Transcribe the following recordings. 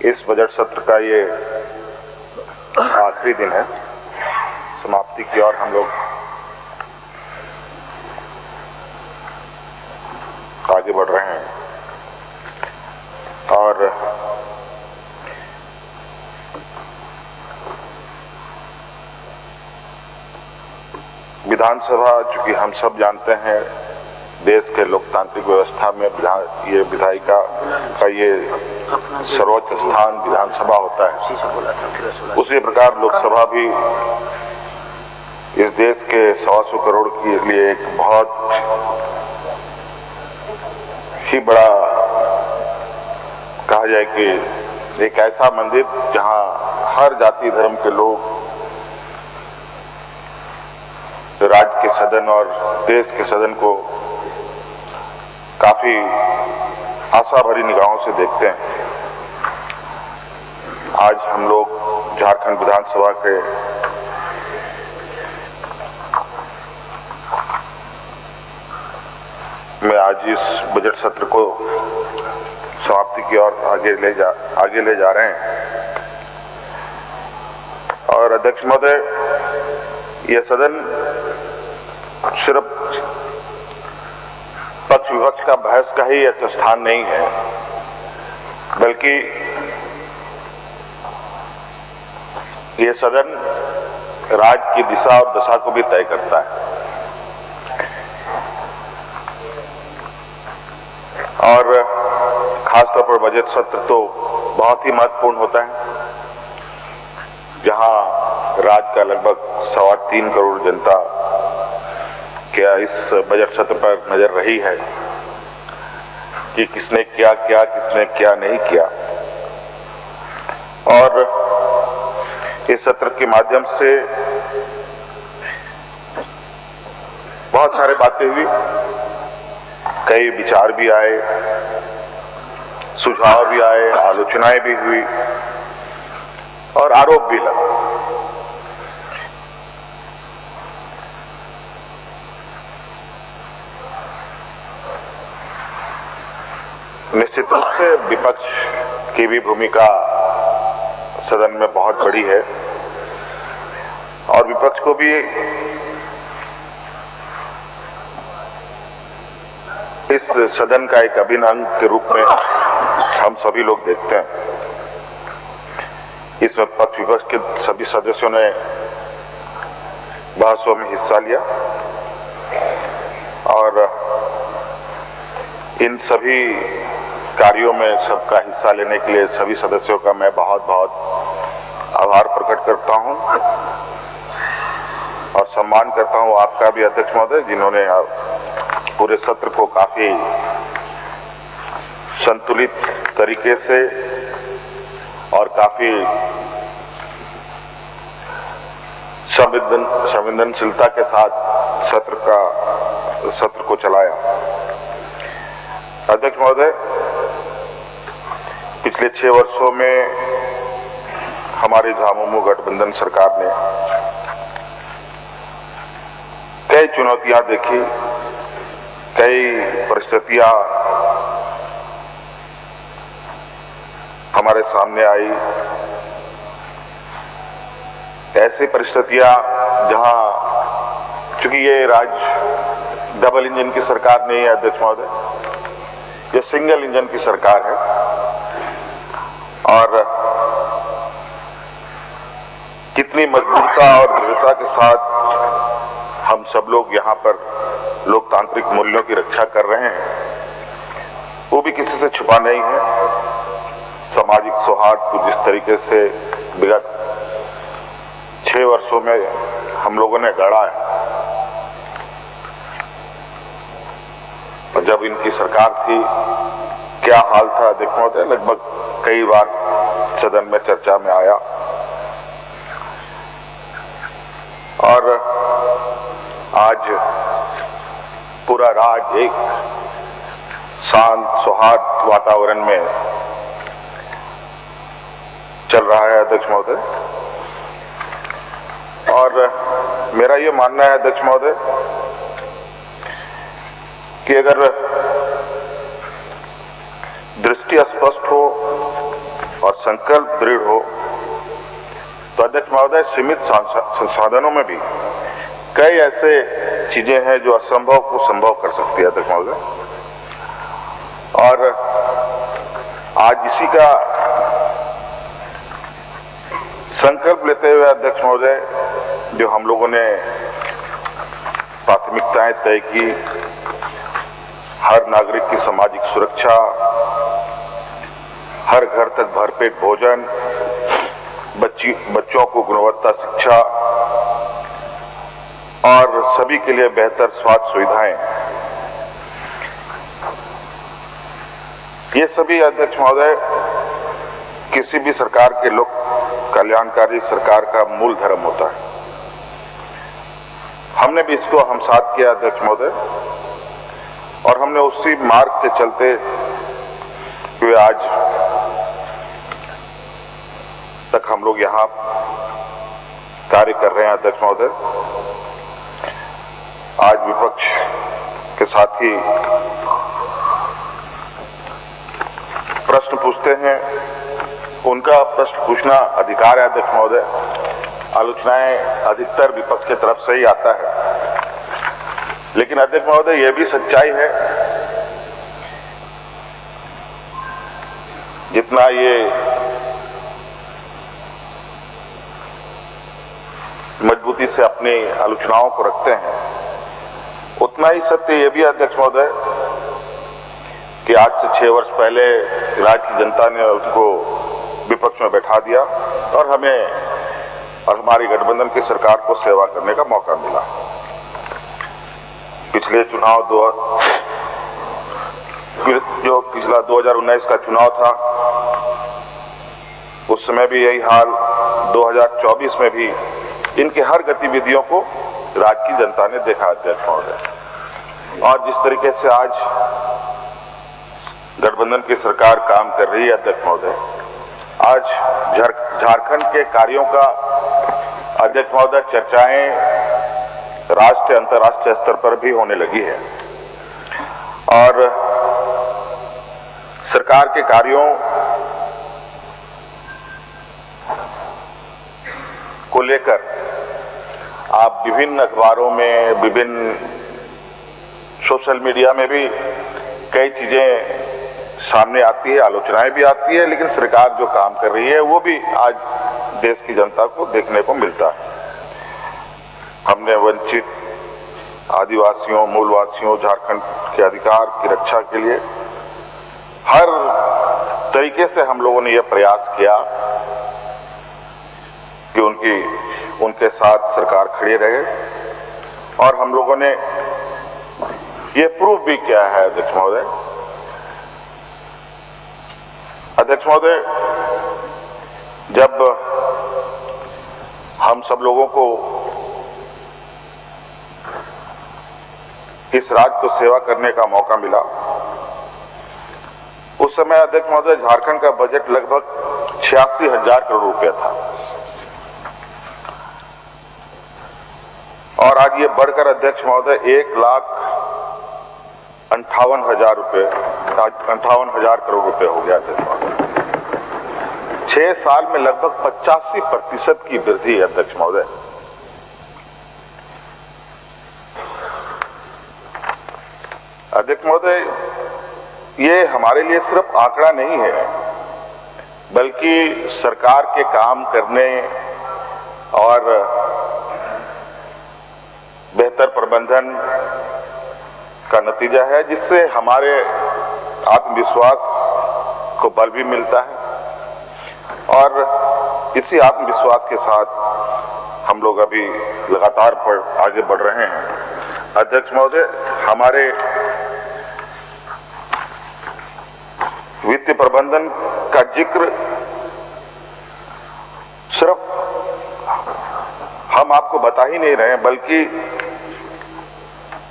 इस बजट सत्र का ये आखिरी दिन है, समाप्ति की ओर हम लोग आगे बढ़ रहे हैं और विधानसभा, चूंकि हम सब जानते हैं देश के लोकतांत्रिक व्यवस्था में ये विधायिका का ये सर्वोच्च स्थान विधानसभा होता है। उसी प्रकार लोकसभा भी इस देश के 125 करोड़ के लिए एक बहुत ही बड़ा, कहा जाए कि एक ऐसा मंदिर जहां हर जाति धर्म के लोग राज्य के सदन और देश के सदन को काफी आशा भरी निगाहों से देखते हैं। आज हम लोग झारखंड विधानसभा के में आज इस बजट सत्र को समाप्ति की ओर आगे ले जा रहे हैं। और अध्यक्ष महोदय, यह सदन सिर्फ पक्ष विपक्ष का बहस का ही एक स्थान नहीं है, बल्कि ये सदन राज्य की दिशा और दशा को भी तय करता है। और खासतौर पर बजट सत्र तो बहुत ही महत्वपूर्ण होता है, जहां राज्य का लगभग 3.25 करोड़ जनता क्या इस बजट सत्र पर नजर रही है कि किसने क्या किया, किसने क्या नहीं किया। और इस सत्र के माध्यम से बहुत सारी बातें हुई, कई विचार भी आए, सुझाव भी आए, आलोचनाएं भी हुई और आरोप भी लगा। निश्चित रूप से विपक्ष की भी भूमिका सदन में बहुत बड़ी है और विपक्ष को भी इस सदन का एक अभिन्न अंग के रूप में हम सभी लोग देखते हैं। इसमें पक्ष विपक्ष के सभी सदस्यों ने बहसों में हिस्सा लिया और इन सभी कार्यों में सबका हिस्सा लेने के लिए सभी सदस्यों का मैं बहुत बहुत आभार प्रकट करता हूं और सम्मान करता हूं आपका भी अध्यक्ष महोदय, जिन्होंने पूरे सत्र को काफी संतुलित तरीके से और काफी संवेदनशीलता के साथ सत्र को चलाया। अध्यक्ष महोदय, पिछले 6 वर्षों में हमारी झामुमो गठबंधन सरकार ने कई चुनौतियां देखी, कई परिस्थितियां हमारे सामने आई। ऐसी परिस्थितियां जहां, चूंकि ये राज्य डबल इंजन की सरकार नहीं है अध्यक्ष महोदय, ये सिंगल इंजन की सरकार है और कितनी मजबूरता और दृढ़ता के साथ हम सब लोग यहाँ पर लोकतांत्रिक मूल्यों की रक्षा कर रहे हैं, वो भी किसी से छुपा नहीं है। सामाजिक सौहार्द को जिस तरीके से विगत 6 वर्षों में हम लोगों ने गढ़ा है, और जब इनकी सरकार थी क्या हाल था अध्यक्ष महोदय, लगभग कई बार सदन में चर्चा में आया। और आज पूरा राज्य एक शांत सौहार्द वातावरण में चल रहा है अध्यक्ष महोदय। और मेरा ये मानना है अध्यक्ष महोदय कि अगर दृष्टि स्पष्ट हो और संकल्प दृढ़ हो तो अध्यक्ष महोदय सीमित संसाधनों में भी कई ऐसे चीजें हैं जो असंभव को संभव कर सकती है अध्यक्ष महोदय। और आज इसी का संकल्प लेते हुए अध्यक्ष महोदय जो हम लोगों ने प्राथमिकताएं तय की, हर नागरिक की सामाजिक सुरक्षा, हर घर तक भरपेट भोजन, बच्चों को गुणवत्ता शिक्षा और सभी के लिए बेहतर स्वास्थ्य सुविधाएं, ये सभी अध्यक्ष महोदय किसी भी सरकार के लोक कल्याणकारी सरकार का मूल धर्म होता है। हमने भी इसको हमसात किया अध्यक्ष महोदय और हमने उसी मार्ग के चलते हुए आज तक हम लोग यहां कार्य कर रहे हैं अध्यक्ष महोदय। आज विपक्ष के साथी प्रश्न पूछते हैं, उनका प्रश्न पूछना अधिकार है अध्यक्ष महोदय। आलोचनाएं अधिकतर विपक्ष की तरफ से ही आता है, लेकिन अध्यक्ष महोदय यह भी सच्चाई है जितना ये मजबूती से अपनी आलोचनाओं को रखते हैं, उतना ही सत्य ये भी अध्यक्ष महोदय कि आज से 6 वर्ष पहले राज्य की जनता ने उनको विपक्ष में बैठा दिया और हमें और हमारी गठबंधन की सरकार को सेवा करने का मौका मिला। पिछले चुनाव जो पिछला 2019 का चुनाव था, उस समय भी यही हाल, 2024 में भी इनके हर गतिविधियों को राज्य की जनता ने देखा अध्यक्ष महोदय। और जिस तरीके से आज गठबंधन की सरकार काम कर रही है अध्यक्ष महोदय, आज झारखंड के कार्यों का अध्यक्ष महोदय चर्चाएं राष्ट्रीय अंतर्राष्ट्रीय स्तर पर भी होने लगी है और सरकार के कार्यों को लेकर आप विभिन्न अखबारों में, विभिन्न सोशल मीडिया में भी कई चीजें सामने आती है, आलोचनाएं भी आती है, लेकिन सरकार जो काम कर रही है वो भी आज देश की जनता को देखने को मिलता है। हमने वंचित आदिवासियों, मूलवासियों, झारखंड के अधिकार की रक्षा के लिए हर तरीके से हम लोगों ने यह प्रयास किया कि उनके साथ सरकार खड़ी रहे और हम लोगों ने ये प्रूव भी किया है अध्यक्ष महोदय। अध्यक्ष महोदय, जब हम सब लोगों को इस राज्य को सेवा करने का मौका मिला, उस समय अध्यक्ष महोदय झारखंड का बजट लगभग 86,000 करोड़ रुपया था और आज ये बढ़कर अध्यक्ष महोदय 1,58,000 रुपये, 58,000 करोड़ रुपए हो गया अध्यक्ष महोदय। 6 साल में लगभग 85% की वृद्धि अध्यक्ष महोदय। अध्यक्ष महोदय, ये हमारे लिए सिर्फ आंकड़ा नहीं है, बल्कि सरकार के काम करने और बेहतर प्रबंधन का नतीजा है, जिससे हमारे आत्मविश्वास को बल भी मिलता है और इसी आत्मविश्वास के साथ हम लोग अभी लगातार आगे बढ़ रहे हैं। अध्यक्ष महोदय, हमारे वित्तीय प्रबंधन का जिक्र सिर्फ हम आपको बता ही नहीं रहे हैं, बल्कि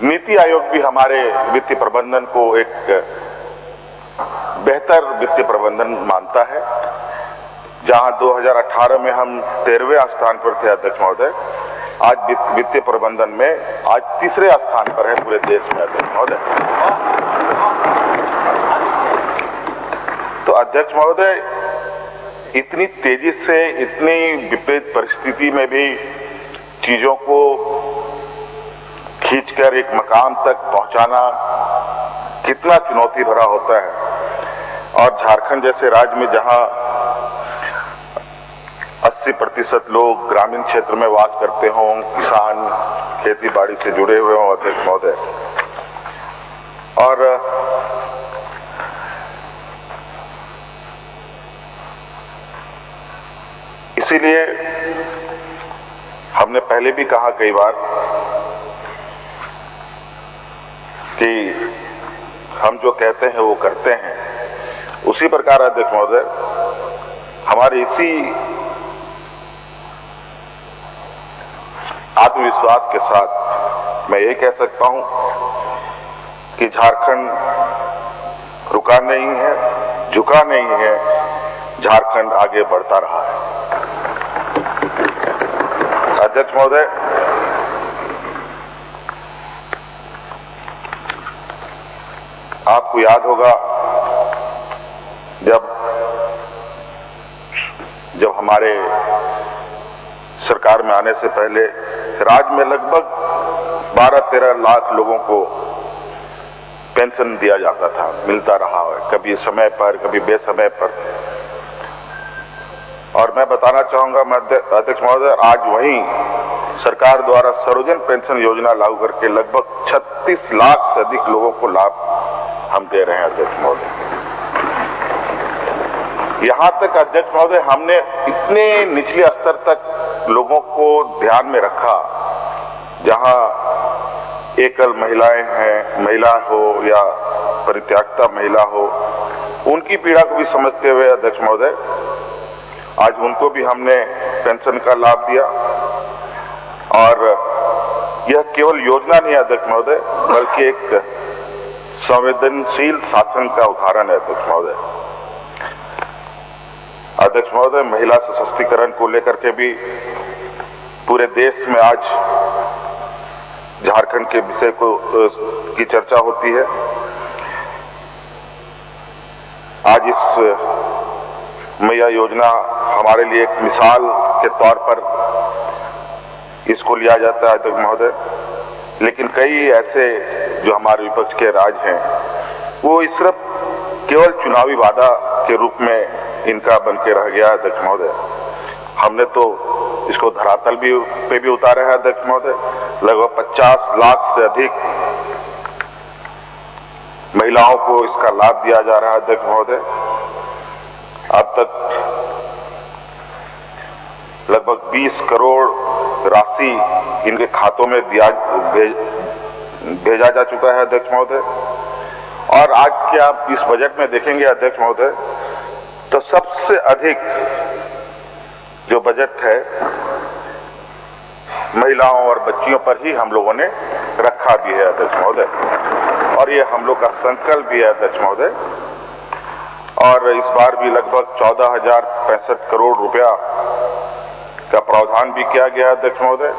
नीति आयोग भी हमारे वित्तीय प्रबंधन को एक बेहतर वित्तीय प्रबंधन मानता है। जहां 2018 में हम 13वें स्थान पर थे अध्यक्ष महोदय, आज वित्तीय प्रबंधन में आज 3रे स्थान पर है पूरे देश में अध्यक्ष महोदय। तो अध्यक्ष महोदय, इतनी तेजी से, इतनी विपरीत परिस्थिति में भी चीजों को खींचकर एक मकाम तक पहुंचाना कितना चुनौती भरा होता है। और झारखंड जैसे राज्य में जहां 80% लोग ग्रामीण क्षेत्र में वास करते हों, किसान खेती बाड़ी से जुड़े हुए हों, अध्यक्ष महोदय, और इसीलिए हमने पहले भी कहा कई बार कि हम जो कहते हैं वो करते हैं। उसी प्रकार अध्यक्ष महोदय, हमारे इसी आत्मविश्वास के साथ मैं ये कह सकता हूं कि झारखंड रुका नहीं है, झुका नहीं है, झारखंड आगे बढ़ता रहा है। अध्यक्ष महोदय, आपको याद होगा जब हमारे सरकार में आने से पहले राज्य में लगभग 12-13 लाख लोगों को पेंशन दिया जाता था, मिलता रहा है, कभी समय पर, कभी बेसमय पर। और मैं बताना चाहूंगा अध्यक्ष महोदय, आज वहीं सरकार द्वारा सर्वजन पेंशन योजना लागू करके लगभग 36 लाख से अधिक लोगों को लाभ हम दे रहे हैं। अध्यक्ष महोदय, यहां तक अध्यक्ष महोदय, हमने इतने निचले स्तर तक लोगों को ध्यान में रखा, जहां एकल महिलाएं हैं, महिला हो या परित्यक्ता महिला हो, उनकी पीड़ा को भी समझते हुए अध्यक्ष महोदय, आज उनको भी हमने पेंशन का लाभ दिया। और यह केवल योजना नहीं है अध्यक्ष महोदय, बल्कि एक संवेदनशील शासन का उदाहरण है। अध्यक्ष महोदय, महिला सशक्तिकरण को लेकर के भी पूरे देश में आज झारखंड के विषय की चर्चा होती है। आज इस मैया योजना हमारे लिए एक मिसाल के तौर पर इसको लिया जाता है अध्यक्ष महोदय, लेकिन कई ऐसे जो हमारे विपक्ष के राज्य हैं, वो सिर्फ केवल चुनावी वादा के रूप में इनका बन के रह गया। अध्यक्ष महोदय, हमने तो इसको धरातल पे भी उतारा है। अध्यक्ष महोदय, लगभग 50 लाख से अधिक महिलाओं को इसका लाभ दिया जा रहा है। अध्यक्ष महोदय, अब तक लगभग 20 करोड़ राशि इनके खातों में भेजा जा चुका है। अध्यक्ष महोदय, और आज के आप इस बजट में देखेंगे अध्यक्ष महोदय, तो सबसे अधिक जो बजट है महिलाओं और बच्चियों पर ही हम लोगों ने रखा भी है। अध्यक्ष महोदय, और ये हम लोग का संकल्प भी है। अध्यक्ष महोदय, और इस बार भी लगभग 14,065 करोड़ रुपया का प्रावधान भी किया गया। अध्यक्ष महोदय,